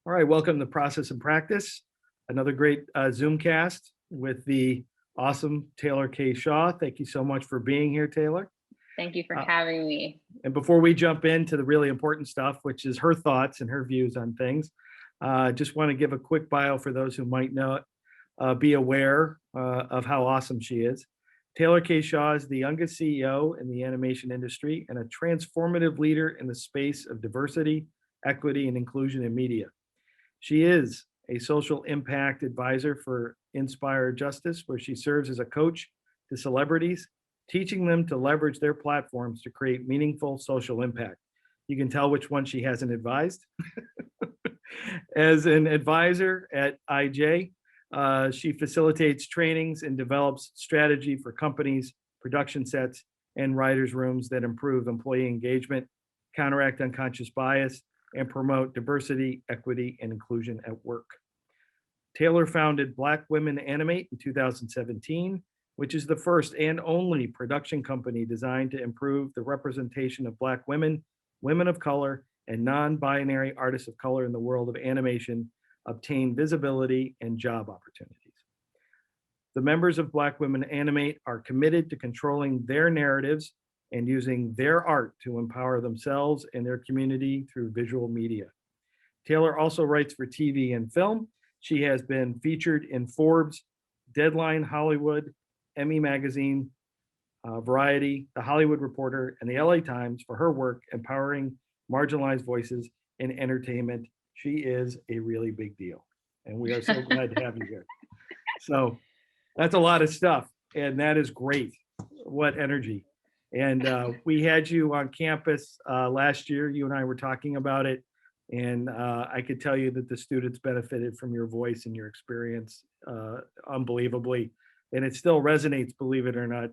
All right, welcome to Process and Practice, another great Zoomcast with the awesome Taylor K. Shaw. Thank you so much for being here, Taylor. Thank you for Uh, having me. And before we jump into the really important stuff, which is her thoughts and her views on things, just want to give a quick bio for those who might not be aware of how awesome she is. Taylor K. Shaw is the youngest CEO in the animation industry and a transformative leader in the space of diversity, equity, and inclusion in media. She is a social impact advisor for Inspire Justice, where she serves as a coach to celebrities, teaching them to leverage their platforms to create meaningful social impact. You can tell which one she hasn't advised. As an advisor at IJ, she facilitates trainings and develops strategy for companies, production sets, and writers' rooms that improve employee engagement, counteract unconscious bias, and promote diversity, equity, and inclusion at work. Taylor founded Black Women Animate in 2017, which is the first and only production company designed to improve the representation of Black women, women of color, and non-binary artists of color in the world of animation, obtain visibility and job opportunities. The members of Black Women Animate are committed to controlling their narratives and using their art to empower themselves and their community through visual media. Taylor also writes for TV and film. She has been featured in Forbes, Deadline Hollywood, Emmy Magazine, Variety, The Hollywood Reporter, and the LA Times for her work empowering marginalized voices in entertainment. She is a really big deal, and we are so glad to have you here. So that's a lot of stuff, and that is great. What energy. And we had you on campus last year. You and I were talking about it. And I could tell you that the students benefited from your voice and your experience unbelievably. And it still resonates, believe it or not,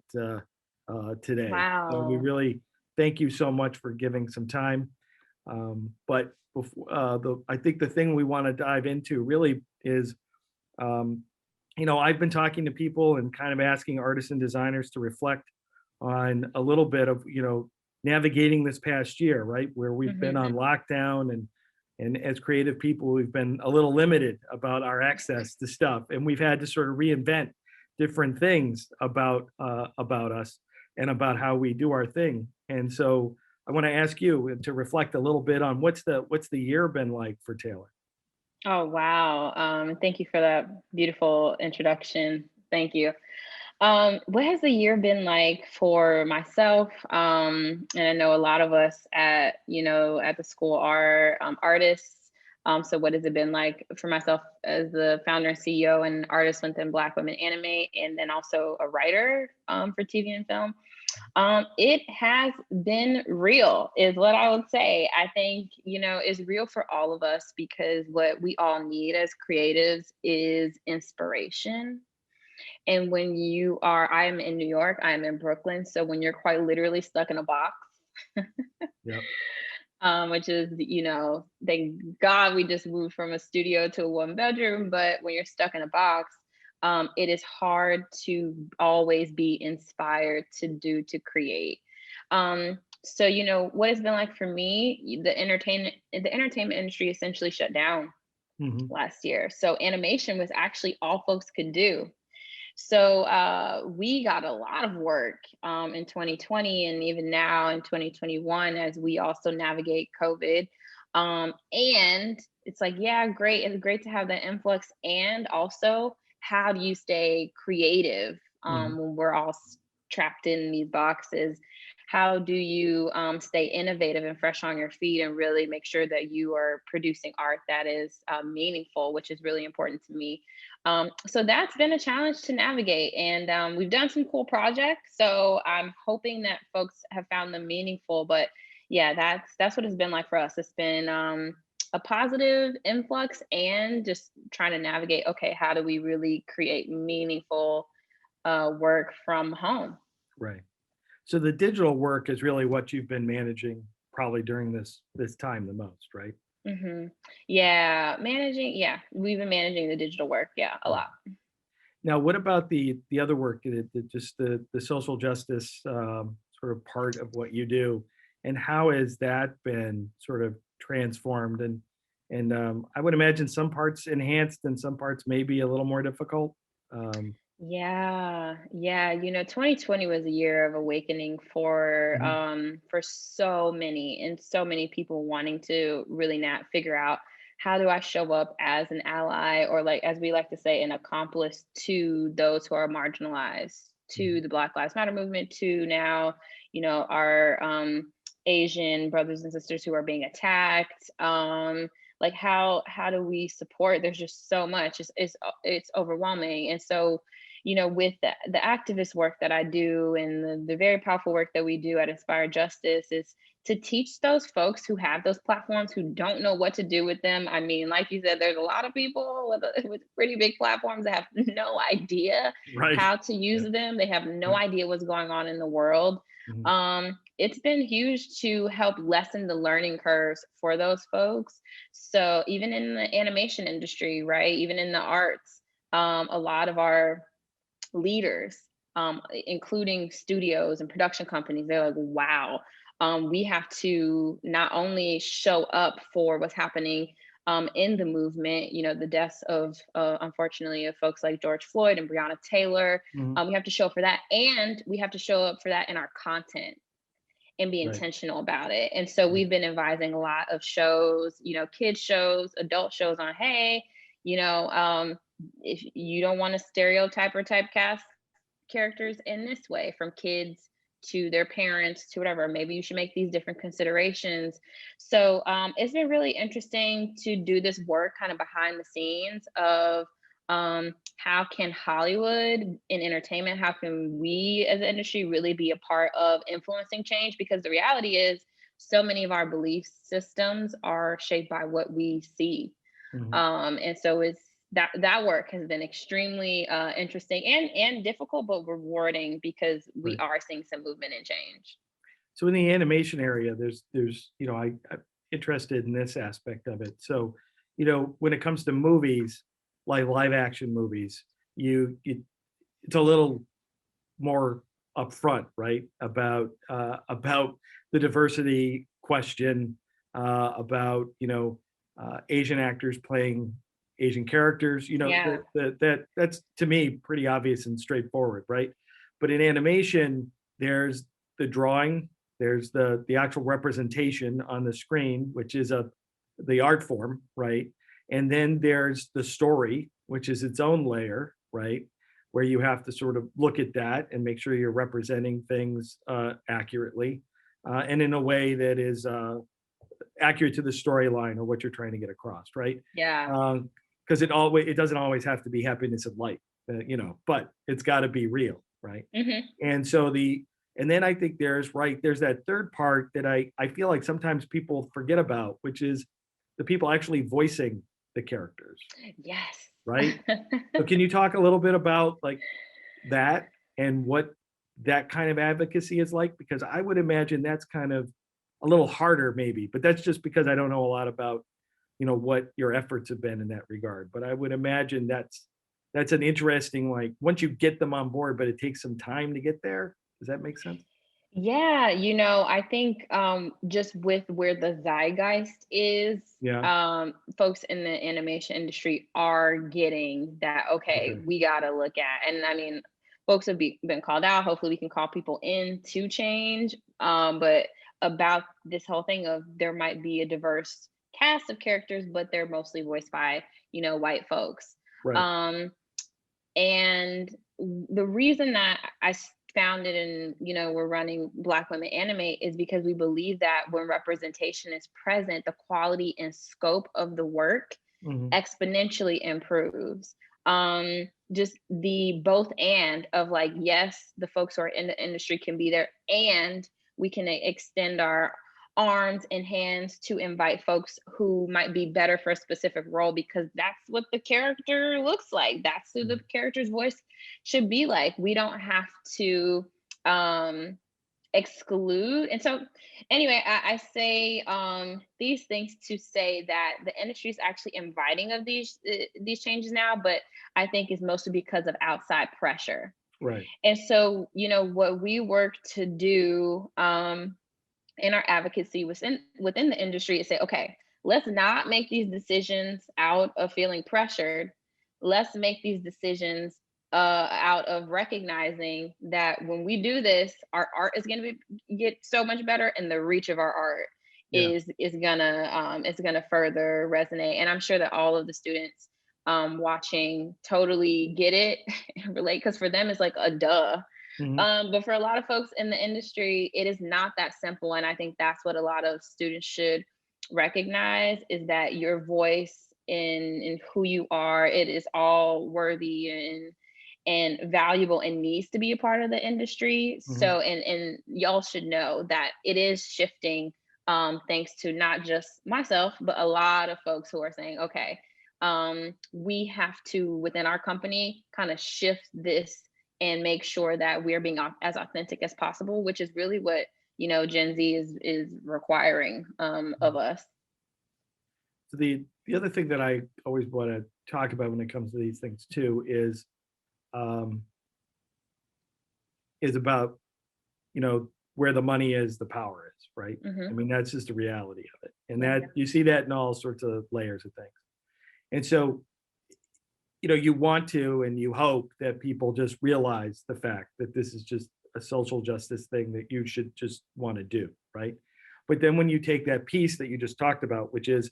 today. So we Wow. really thank you so much for giving some time. But I think the thing we want to dive into really is, I've been talking to people and kind of asking artists and designers to reflect on a little bit of navigating this past year, right, where we've been Mhm. on lockdown, and as creative people we've been a little limited about our access to stuff, and we've had to sort of reinvent different things about us and about how we do our thing. And so I want to ask you to reflect a little bit on what's the year been like for Taylor. Oh, wow. Thank you for that beautiful introduction. Thank you. What has the year been like for myself? And I know a lot of us at the school are artists. So what has it been like for myself as the founder and CEO and artist within Black Women Animate, and then also a writer for TV and film? It has been real, is what I would say. I think, it's real for all of us because what we all need as creatives is inspiration. And when I'm in New York, I'm in Brooklyn. So when you're quite literally stuck in a box, Yep. which is, thank God we just moved from a studio to a one bedroom. But when you're stuck in a box, it is hard to always be inspired to create. So, what it's been like for me, the entertainment industry essentially shut down Hmm. last year. So animation was actually all folks could do. So we got a lot of work in 2020 and even now in 2021 as we also navigate COVID. And it's like, yeah, great. It's great to have that influx. And also, how do you stay creative Hmm. when we're all trapped in these boxes? How do you stay innovative and fresh on your feet and really make sure that you are producing art that is meaningful, which is really important to me. So that's been a challenge to navigate, and we've done some cool projects. So I'm hoping that folks have found them meaningful. But yeah, that's what it's been like for us. It's been a positive influx, and just trying to navigate. Okay, how do we really create meaningful work from home? Right. So the digital work is really what you've been managing probably during this time the most, right? hmm Yeah, managing. Yeah, we've been managing the digital work. Yeah, a Right. lot. Now, what about the other work, just the social justice sort of part of what you do, and how has that been sort of transformed? And I would imagine some parts enhanced and some parts maybe a little more difficult. Um, Yeah, yeah. 2020 was a year of awakening mhm, for so many and so many people wanting to really not figure out how do I show up as an ally, or like as we like to say, an accomplice to those who are marginalized, to mhm. the Black Lives Matter movement, to now, our Asian brothers and sisters who are being attacked. Like how do we support? There's just so much. It's overwhelming. And so with the activist work that I do, and the very powerful work that we do at Inspire Justice, is to teach those folks who have those platforms who don't know what to do with them. I mean, like you said, there's a lot of people with pretty big platforms that have no idea Right. how to Yeah. use them. They have no Yeah. idea what's going on in the world. Mhm. It's been huge to help lessen the learning curves for those folks. So even in the animation industry, right, even in the arts, a lot of our leaders, including studios and production companies, they're like, wow, we have to not only show up for what's happening in the movement, the deaths of, unfortunately, of folks like George Floyd and Breonna Taylor. Mhm. We have to show up for that, and we have to show up for that in our content and be Right. intentional about it. And so Right. we've been advising a lot of shows, kids shows, adult shows on, hey, if you don't want to stereotype or typecast characters in this way, from kids to their parents to whatever, maybe you should make these different considerations. So it's been really interesting to do this work kind of behind the scenes of how can Hollywood in entertainment, how can we as an industry really be a part of influencing change? Because the reality is, so many of our belief systems are shaped by what we see. Mhm. And so it's that work has been extremely interesting and difficult, but rewarding, because we Right. are seeing some movement and change. So in the animation area, there's I'm interested in this aspect of it. So, when it comes to movies, like live action movies, you it's a little more upfront, right? About the diversity question, about Asian actors playing Asian characters. Yeah. That's to me pretty obvious and straightforward, right? But in animation, there's the drawing, there's the actual representation on the screen, which is the art form, right? And then there's the story, which is its own layer, right? Where you have to sort of look at that and make sure you're representing things accurately, and in a way that is accurate to the storyline or what you're trying to get across, right? Yeah. Because it doesn't always have to be happiness and light, but it's got to be real, right? Hmm. And so and then I think there's that third part that I feel like sometimes people forget about, which is the people actually voicing the characters, Yes. right? So can you talk a little bit about like that and what that kind of advocacy is like? Because I would imagine that's kind of a little harder maybe, but that's just because I don't know a lot about, what your efforts have been in that regard. But I would imagine that's an interesting, like, once you get them on board, but it takes some time to get there. Does that make sense? Yeah, I think just with where the zeitgeist is, Yeah. folks in the animation industry are getting that, okay, Okay. we got to look at. And I mean, folks have been called out. Hopefully, we can call people in to change. But about this whole thing of there might be a diverse cast of characters, but they're mostly voiced by, white folks. Right. Um, and the reason that I founded and we're running Black Women Animate is because we believe that when representation is present, the quality and scope of the work Mhm. exponentially improves. Just the both and of like, yes, the folks who are in the industry can be there, and we can extend our arms and hands to invite folks who might be better for a specific role, because that's what the character looks like. That's who the Mhm. character's voice should be like. We don't have to um exclude. And so anyway, I say these things to say that the industry is actually inviting of these changes now, but I think is mostly because of outside pressure. Right. And so what we work to do in our advocacy within the industry is say, okay, let's not make these decisions out of feeling pressured. Let's make these decisions out of recognizing that when we do this, our art is going to get so much better, and the reach of our art Yeah. is gonna further resonate. And I'm sure that all of the students watching totally get it and relate, because for them it's like a duh. Mhm. But for a lot of folks in the industry, it is not that simple. And I think that's what a lot of students should recognize, is that your voice in who you are, it is all worthy and valuable and needs to be a part of the industry. Mhm. So and y'all should know that it is shifting, thanks to not just myself, but a lot of folks who are saying, okay, we have to, within our company, kind of shift this and make sure that we're being as authentic as possible, which is really what, Gen Z is requiring Mhm. of us. So the other thing that I always want to talk about when it comes to these things too um, is about, where the money is, the power is, right? I Hmm. mean, that's just the reality of it. And Yeah. that you see that in all sorts of layers of things. And so, you want to and you hope that people just realize the fact that this is just a social justice thing that you should just want to do, right? But then when you take that piece that you just talked about, which is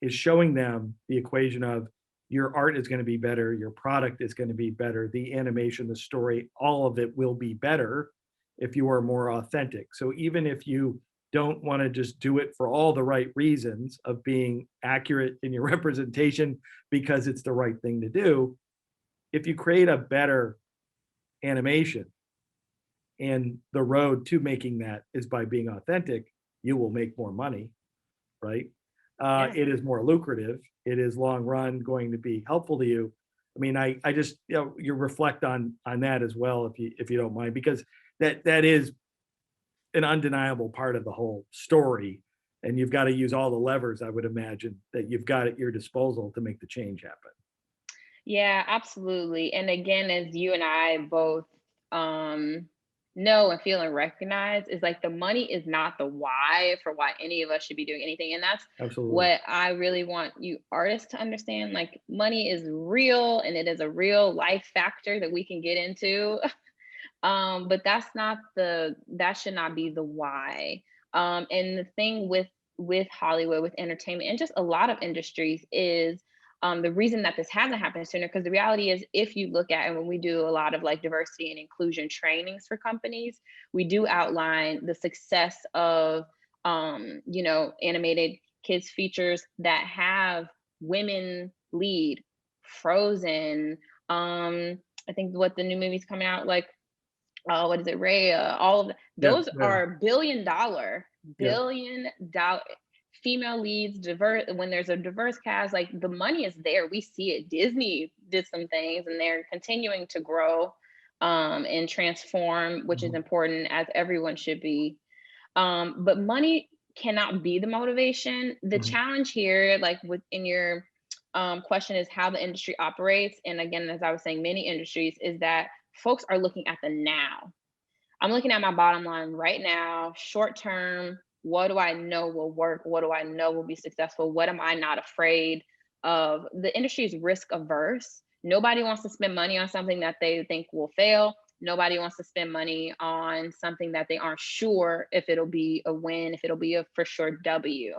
showing them the equation of your art is going to be better, your product is going to be better, the animation, the story, all of it will be better if you are more authentic. So even if you don't want to just do it for all the right reasons of being accurate in your representation because it's the right thing to do, if you create a better animation and the road to making that is by being authentic, you will make more money, right? Yeah. It is more lucrative. It is long run going to be helpful to you. I mean, I just, you reflect on that as well, if you don't mind, because that is an undeniable part of the whole story, and you've got to use all the levers, I would imagine, that you've got at your disposal to make the change happen. Yeah, absolutely. And again, as you and I both um, know and feel and recognize, is like the money is not the why for why any of us should be doing anything. And that's Absolutely. what I really want you artists to understand. Like, money is real, and it is a real life factor that we can get into. But that should not be the why. And the thing with Hollywood, with entertainment, and just a lot of industries is, the reason that this hasn't happened sooner, because the reality is, if you look at, and when we do a lot of like diversity and inclusion trainings for companies, we do outline the success of animated kids features that have women lead. Frozen, I think what the new movie's coming out, like, what is it, Ray? All of Yeah, those yeah, are yeah. billion dollar female leads, diverse. When there's a diverse cast, like, the money is there. We see it. Disney did some things, and they're continuing to grow and transform, which is Mhm, important, as everyone should be. But money cannot be the motivation. The mhm, challenge here, like within your question, is how the industry operates. And again, as I was saying, many industries, is that folks are looking at the now. I'm looking at my bottom line right now, short term. What do I know will work? What do I know will be successful? What am I not afraid of? The industry is risk averse. Nobody wants to spend money on something that they think will fail. Nobody wants to spend money on something that they aren't sure if it'll be a win, if it'll be a for sure W.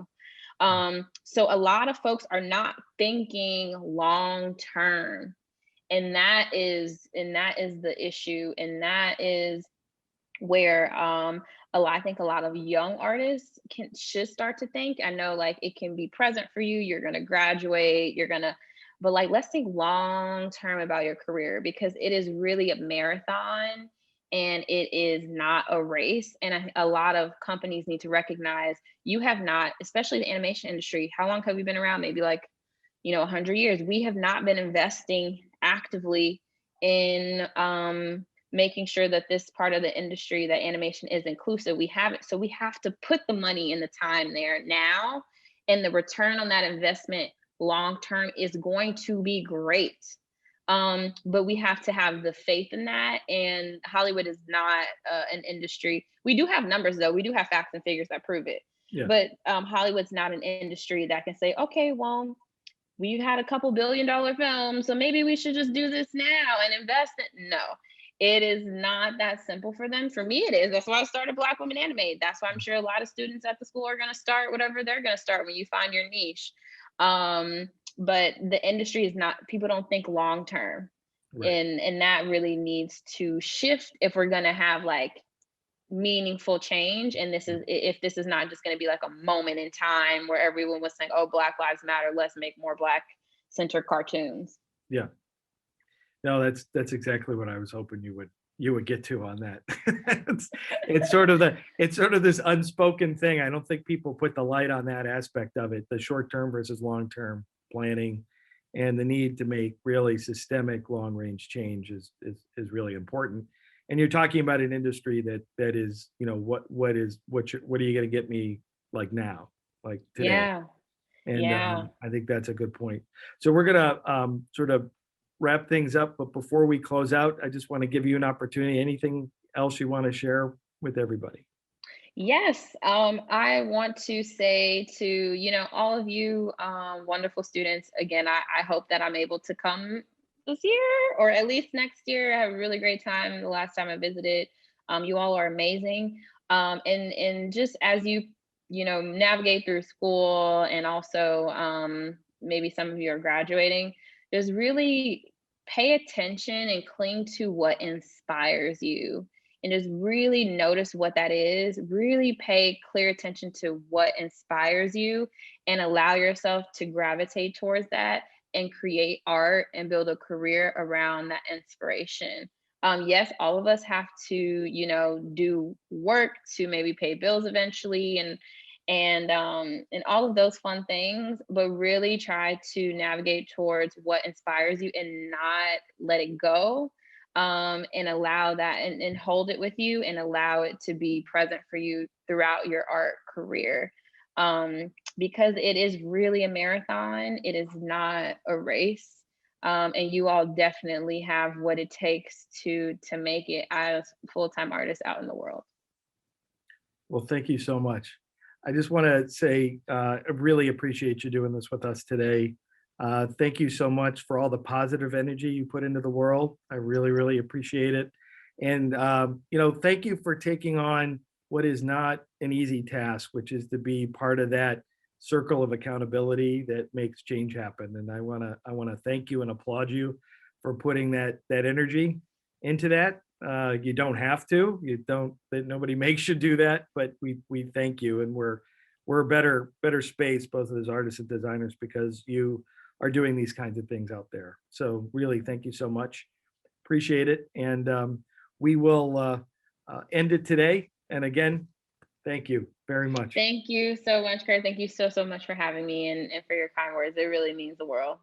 So a lot of folks are not thinking long term, and that is the issue, and that is where I think a lot of young artists should start to think. I know, like, it can be present for you, you're going to graduate, but like, let's think long term about your career, because it is really a marathon, and it is not a race. And a lot of companies need to recognize, you have not, especially the animation industry, how long have we been around? Maybe like, 100 years. We have not been investing actively in making sure that this part of the industry, that animation, is inclusive. We haven't. So we have to put the money and the time there now, and the return on that investment long term is going to be great. But we have to have the faith in that. And Hollywood is not an industry. We do have numbers, though. We do have facts and figures that prove it. Yeah. But Hollywood's not an industry that can say, okay, well, we had a couple $1 billion films, so maybe we should just do this now and invest it. No, it is not that simple for them. For me, it is. That's why I started Black Women Animate. That's why I'm sure a lot of students at the school are going to start whatever they're going to start when you find your niche. But the industry is not, people don't think long term. Right. And that really needs to shift if we're going to have like meaningful change. And this is, if this is not just going to be like a moment in time where everyone was saying, oh, Black Lives Matter, let's make more Black centered cartoons. Yeah. No, that's exactly what I was hoping you would get to on that. It's sort of this unspoken thing. I don't think people put the light on that aspect of it, the short term versus long term planning, and the need to make really systemic long range change is really important. And you're talking about an industry that is, what are you going to get me like now, like today? Yeah. And Yeah. I think that's a good point. So we're gonna sort of wrap things up, but before we close out, I just want to give you an opportunity. Anything else you want to share with everybody? Yes, I want to say to all of you wonderful students again. I hope that I'm able to come this year or at least next year. I had a really great time the last time I visited. You all are amazing, and just as you navigate through school, and also maybe some of you are graduating, just really pay attention and cling to what inspires you, and just really notice what that is. Really pay clear attention to what inspires you and allow yourself to gravitate towards that and create art and build a career around that inspiration. Yes, all of us have to, do work to maybe pay bills eventually, and all of those fun things, but really try to navigate towards what inspires you and not let it go, and allow that, and hold it with you and allow it to be present for you throughout your art career. Because it is really a marathon, it is not a race. And you all definitely have what it takes to make it as full-time artists out in the world. Well, thank you so much. I just want to say I really appreciate you doing this with us today. Thank you so much for all the positive energy you put into the world. I really, really appreciate it. And thank you for taking on what is not an easy task, which is to be part of that circle of accountability that makes change happen. And I want to thank you and applaud you for putting that energy into that. You don't have to. You don't. Nobody makes you do that. But we thank you, and we're a better space, both as artists and designers, because you are doing these kinds of things out there. So really, thank you so much. Appreciate it, and we will end it today. And again, thank you very much. Thank you so much, Kurt. Thank you so much for having me, and for your kind words. It really means the world.